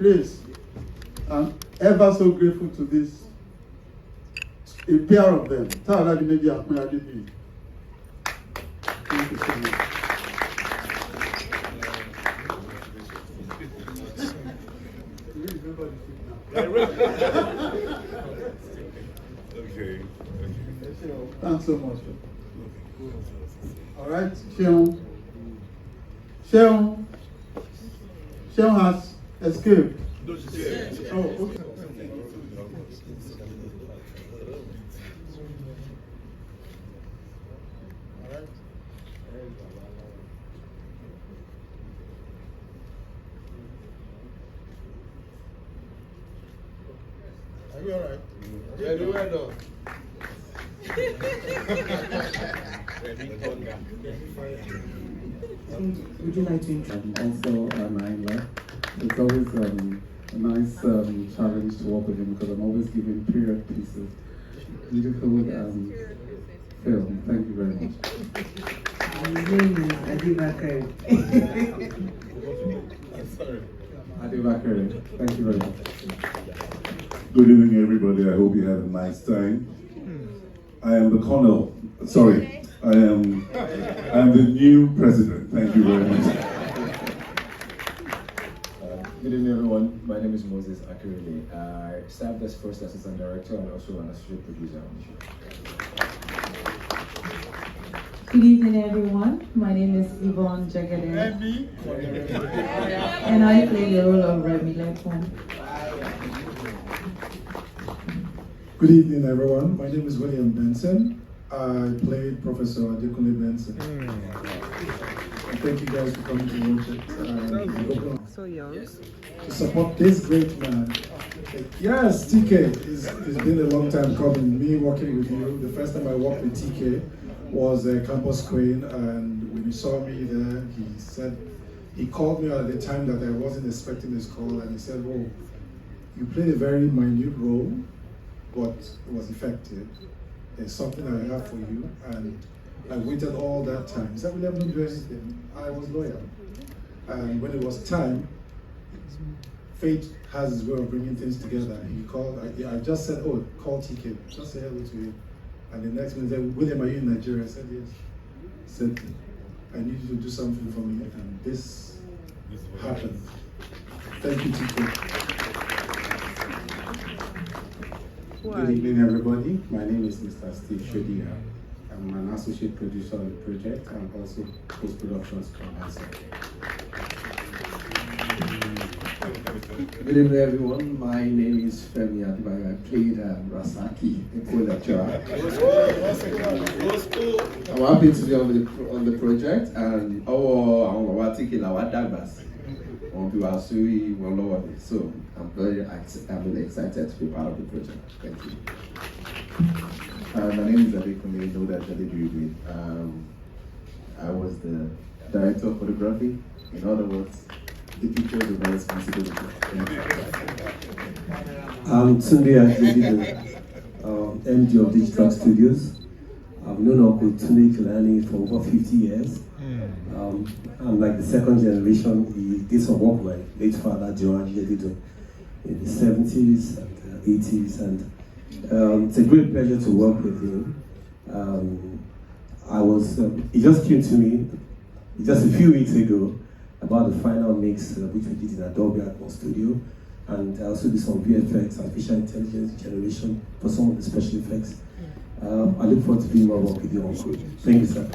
Please, I'm ever so grateful to this, a pair of them. Thank you so much. Okay. Thanks so much. All right, Sheon. Sheon has escaped. Oh, okay. Are you alright? Yeah, you well done. Would you like to introduce? Also, Naila. It's always a nice challenge to work with him because I'm always giving period pieces. Beautiful film. Thank you very much. His name is Adebayo. Sorry. Adebayo. Thank you very much. Good evening, everybody. I hope you had a nice time. I am the Colonel. Sorry, I am the new president. Thank you very much. Good evening, everyone. My name is Moses Akirele. I served as first assistant director and also an associate producer on the show. Good evening, everyone. My name is Yvonne Jegede, and I play the role of Remy Lepon. Good evening, everyone. My name is William Benson. I played Professor Adekunle Benson. Thank you guys for coming to watch it. So young. To support this great man. Yes, TK. It's been a long time coming. Me working with you. The first time I worked with TK was Campus Queen, and when he saw me there, he called me at the time that I wasn't expecting this call, and he said, "Oh, you played a very minute role, but it was effective. There's something I have for you," and I waited all that time. He said, "William, don't do anything." I was loyal, and when it was time, fate has its way of bringing things together. He called. I just said, "Oh, call TK. Just say hello to him." And the next minute, he said, "William, are you in Nigeria?" I said, "Yes." He said, "I need you to do something for me," and this happened. Thank you, TK. Good evening, everybody. My name is Mr. Steve Shodia. I'm an associate producer on the project and also post-production supervisor. Good evening, everyone. My name is Femi Adebayo. I played Rasaki, a co-lecturer. I'm happy to be on the project, and so I'm very excited to be part of the project. Thank you. My name is Jegede. I was the director of photography. In other words, the pictures of my responsibility. I'm Tunde, MD of Digital Studios. I've known Uncle Tunde Kelani for over 50 years. I'm like the second generation. He did some work with my late father, Jegede, in the 70s and 80s, and it's a great pleasure to work with him. He just came to me just a few weeks ago about the final mix which we did in Adobe Atmos Studio, and I also did some VFX, artificial intelligence generation for some of the special effects. I look forward to doing more work with you, Uncle. Thank you, sir.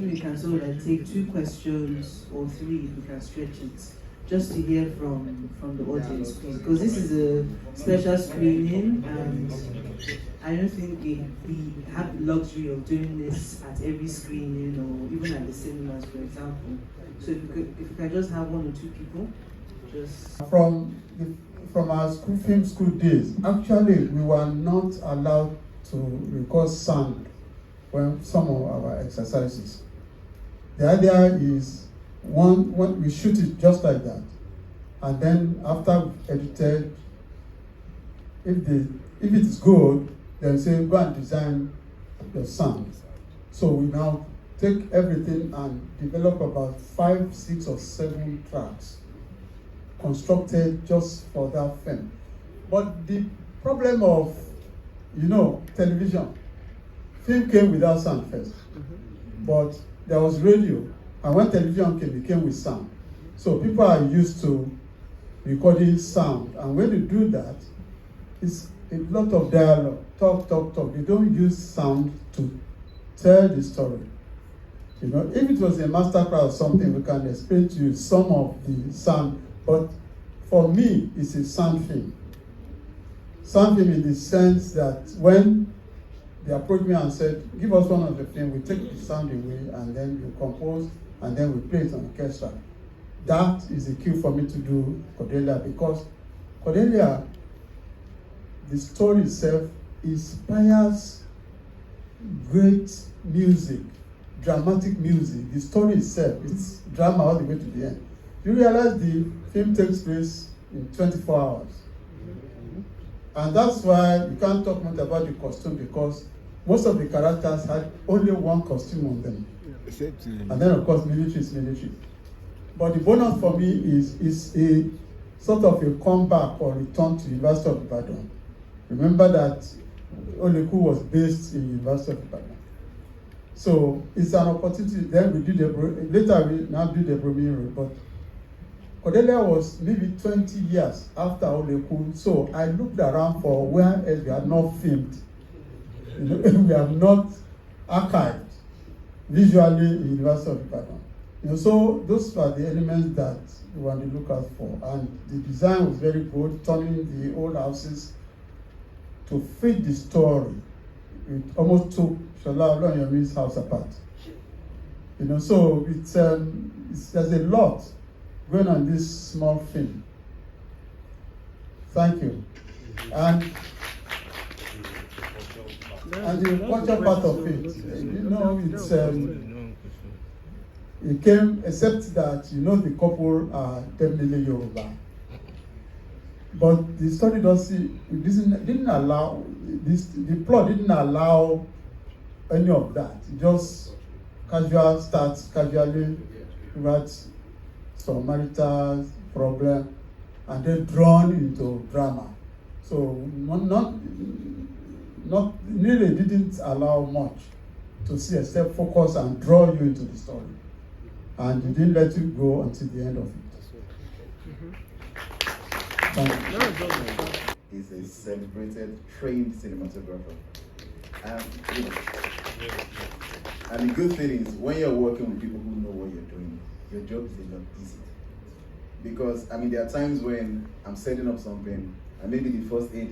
We can sort of take 2 questions or 3 if we can stretch it, just to hear from the audience, please, because this is a special screening, and I don't think we have the luxury of doing this at every screening or even at the cinemas, for example. So if we can just have 1 or 2 people, just From our film school days, actually we were not allowed to record sound when some of our exercises. The idea is one we shoot it just like that, and then after edited, if it is good, then say go and design the sound. So we now take everything and develop about 5, 6, or 7 tracks constructed just for that film. But the problem of, television, film came without sound first. But there was radio, and when television came, it came with sound. So people are used to recording sound, and when you do that, it's a lot of dialogue, talk. They don't use sound to tell the story. If it was a masterclass or something, we can explain to you some of the sound, but for me, it's a sound film. Sound film in the sense that when they approached me and said, give us one of the film, we take the sound away, and then you compose, and then we play it on orchestra. That is the cue for me to do Cordelia, because Cordelia, the story itself inspires great music, dramatic music. The story itself, it's drama all the way to the end. You realize the film takes place in 24 hours. And that's why you can't talk much about the costume, because most of the characters had only one costume on them. And then, of course, military is military. But the bonus for me is a sort of a comeback or return to University of Ibadan. Remember that Oleku was based in University of Ibadan. So it's an opportunity. Then we did later we now did the Bromine Road. But Cordelia was maybe 20 years after Oleku. So I looked around for where else we had not filmed. We have not archived visually in University of Ibadan. So those are the elements that we want to look out for. And the design was very good, turning the old houses to fit the story. It almost took Shola Oloyomi's house apart. So there's a lot going on this small film. Thank you. And the culture part of it, it came, except that the couple are definitely Yoruba. But the story didn't allow this. The plot didn't allow any of that. Just casual starts, casually writes some marital problem, and then drawn into drama. So not really didn't allow much to see, except focus and draw you into the story, and it didn't let you go until the end of it. He's a celebrated, trained cinematographer. And the good thing is, when you're working with people who know what you're doing, your job is a lot easier. Because, there are times when I'm setting up something, and maybe the first AD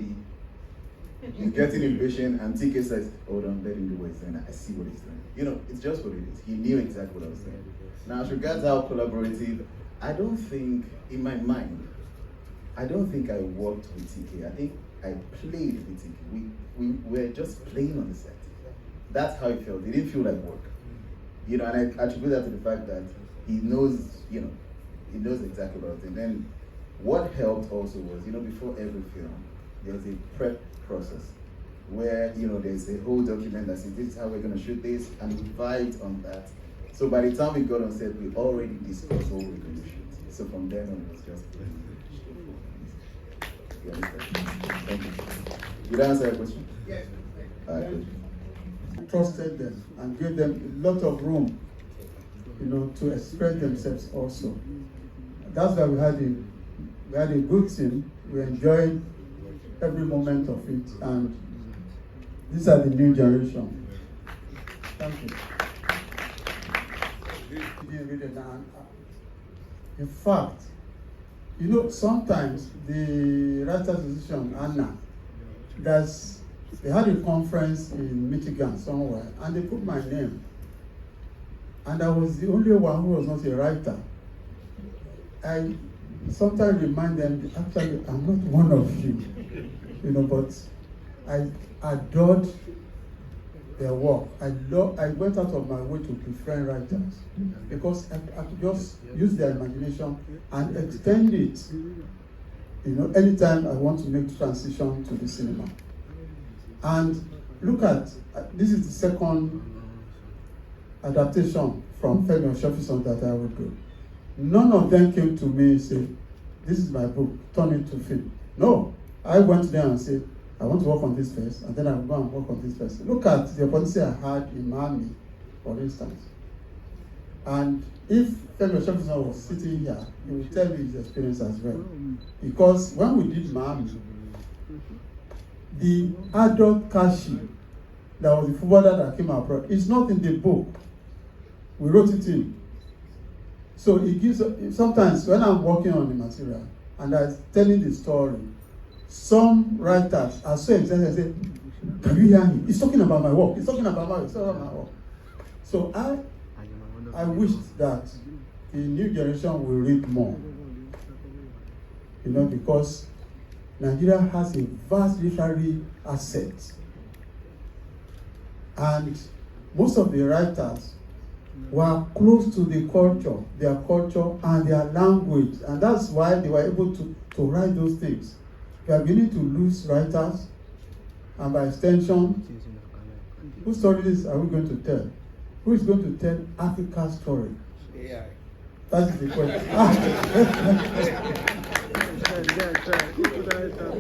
is getting impatient, and TK says, hold on, let him do what he's doing. I see what he's doing. It's just what it is. He knew exactly what I was doing. Now, as regards how collaborative, I don't think, in my mind, I don't think I worked with TK. I think I played with TK. We were just playing on the set. That's how it felt. It didn't feel like work. And I attribute that to the fact that he knows, he knows exactly what I was doing. Then what helped also was, before every film, there's a prep process where, there's a whole document that says, this is how we're going to shoot this, and we vibed on that. So by the time we got on set, we already discussed what we were going to shoot. So from then on, it was just Thank you. Did I answer your question? Yes. Good. Trusted them and gave them a lot of room, to express themselves also. That's why we had a good team. We enjoyed every moment of it, and these are the new generation. Thank you. In fact, sometimes the Writers Association, Anna, they had a conference in Michigan somewhere, and they put my name. And I was the only one who was not a writer. I sometimes remind them, actually, I'm not one of you, but I adored their work. I went out of my way to befriend writers, because I could just use their imagination and extend it, anytime I want to make transition to the cinema. And look at, this is the second adaptation from Femi Oshofison that I would do. None of them came to me and said, this is my book, turn it to film. No, I went there and said, I want to work on this first, and then I will go and work on this first. Look at the opportunity I had in Miami, for instance. And if Femi Oshofison was sitting here, he would tell me his experience as well. Because when we did Miami, the adult Kashi, that was the footballer that came abroad, is not in the book. We wrote it in. So it gives, sometimes when I'm working on the material and I'm telling the story, some writers are so excited and say, can you hear me? He's talking about my work. He's talking about my work. So I wished that the new generation will read more. You know, because Nigeria has a vast literary asset. And most of the writers were close to the culture, their culture and their language. And that's why they were able to write those things. We are beginning to lose writers, and by extension, whose stories are we going to tell? Who is going to tell Africa's story? AI. That is the question.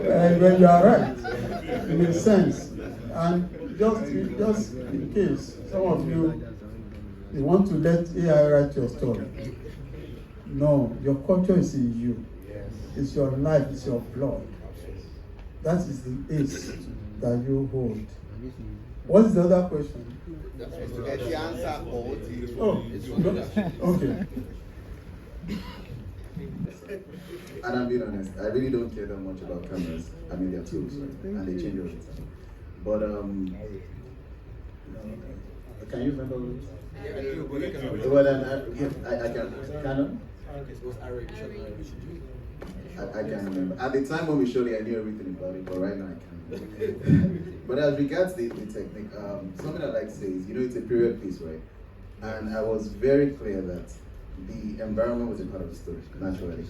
Well, you are right, in a sense. And just in case some of you want to let AI write your story. No, your culture is in you. It's your life, it's your blood. That is the ace that you hold. What is the other question? To get the answer or Okay. And I'm being honest, I really don't care that much about cameras. I mean, they're tools, right? And they change all the time. But can you remember what? Well, I can. Canon? I can't remember. At the time when we showed it, I knew everything about it, but right now I can't. But as regards the technique, something I like to say is, you know, it's a period piece, right? And I was very clear that the environment was a part of the story, naturally.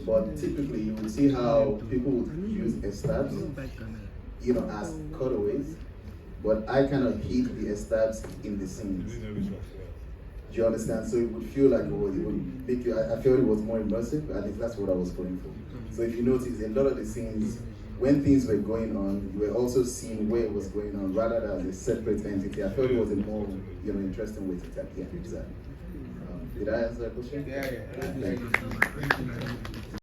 But typically, you would see how people would use estabs, you know, as cutaways. But I kind of hid the estabs in the scenes. Do you understand? So it would feel like it would make you. I felt it was more immersive. I think that's what I was going for. So if you notice, a lot of the scenes, when things were going on, you were also seeing where it was going on, rather than as a separate entity. I felt it was a more, you know, interesting way to tell. Yeah, exactly. Did I answer that question? Yeah.